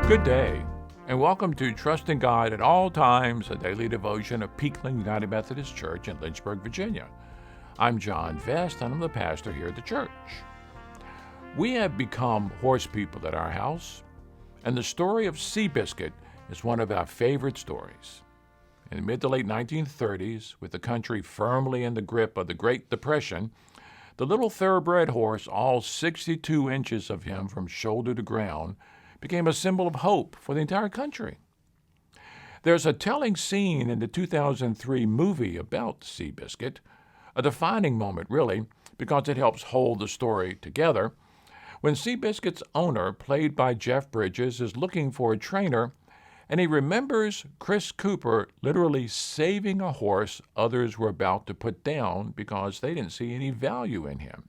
Good day, and welcome to Trusting God at All Times, a daily devotion of Peakland United Methodist Church in Lynchburg, Virginia. I'm John Vest, and I'm the pastor here at the church. We have become horse people at our house, and the story of Seabiscuit is one of our favorite stories. In the mid to late 1930s, with the country firmly in the grip of the Great Depression, the little thoroughbred horse, all 62 inches of him from shoulder to ground, became a symbol of hope for the entire country. There's a telling scene in the 2003 movie about Seabiscuit, a defining moment really, because it helps hold the story together. When Seabiscuit's owner, played by Jeff Bridges, is looking for a trainer, and he remembers Chris Cooper literally saving a horse others were about to put down because they didn't see any value in him.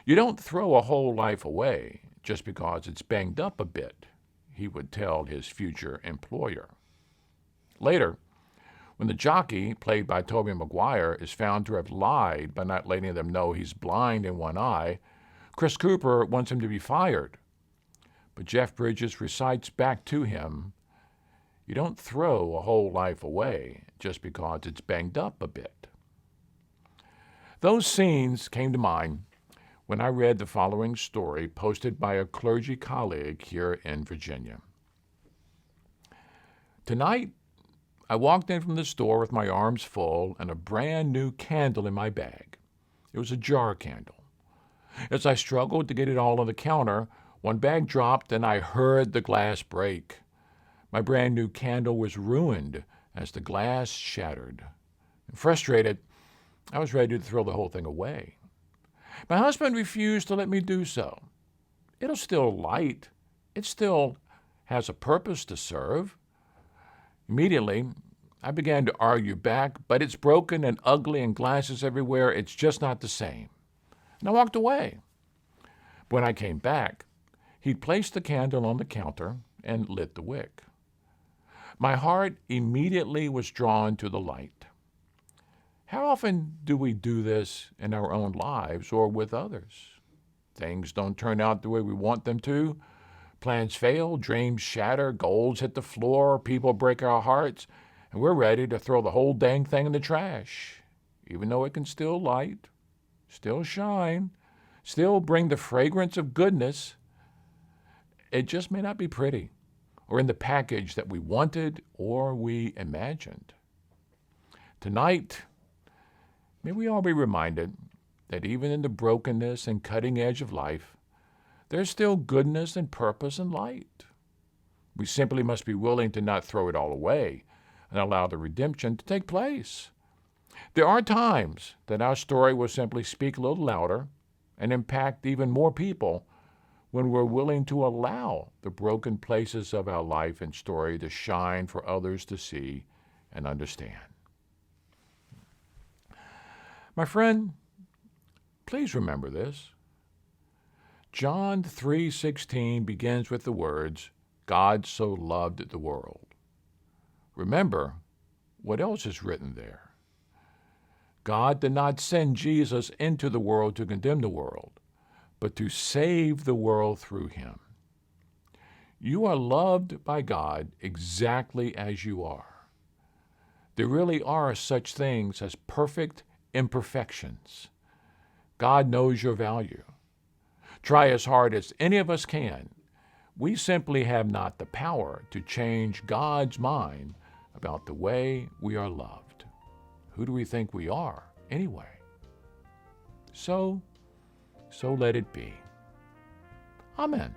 You don't throw a whole life away just because it's banged up a bit, he would tell his future employer. Later, when the jockey, played by Tobey Maguire, is found to have lied by not letting them know he's blind in one eye, Chris Cooper wants him to be fired. But Jeff Bridges recites back to him, "You don't throw a whole life away just because it's banged up a bit." Those scenes came to mind when I read the following story posted by a clergy colleague here in Virginia. Tonight, I walked in from the store with my arms full and a brand new candle in my bag. It was a jar candle. As I struggled to get it all on the counter, one bag dropped and I heard the glass break. My brand new candle was ruined as the glass shattered. Frustrated, I was ready to throw the whole thing away. My husband refused to let me do so. It'll still light. It still has a purpose to serve. Immediately, I began to argue back, but it's broken and ugly and glasses everywhere. It's just not the same. And I walked away. When I came back, he'd placed the candle on the counter and lit the wick. My heart immediately was drawn to the light. How often do we do this in our own lives or with others? Things don't turn out the way we want them to. Plans fail, dreams shatter, goals hit the floor, people break our hearts, and we're ready to throw the whole dang thing in the trash, even though it can still light, still shine, still bring the fragrance of goodness. It just may not be pretty or in the package that we wanted or we imagined. Tonight, may we all be reminded that even in the brokenness and cutting edge of life, there's still goodness and purpose and light. We simply must be willing to not throw it all away and allow the redemption to take place. There are times that our story will simply speak a little louder and impact even more people when we're willing to allow the broken places of our life and story to shine for others to see and understand. My friend, please remember this. John 3:16 begins with the words, "God so loved the world." Remember what else is written there. God did not send Jesus into the world to condemn the world, but to save the world through him. You are loved by God exactly as you are. There really are such things as perfect imperfections. God knows your value. Try as hard as any of us can. We simply have not the power to change God's mind about the way we are loved. Who do we think we are, anyway? So let it be. Amen.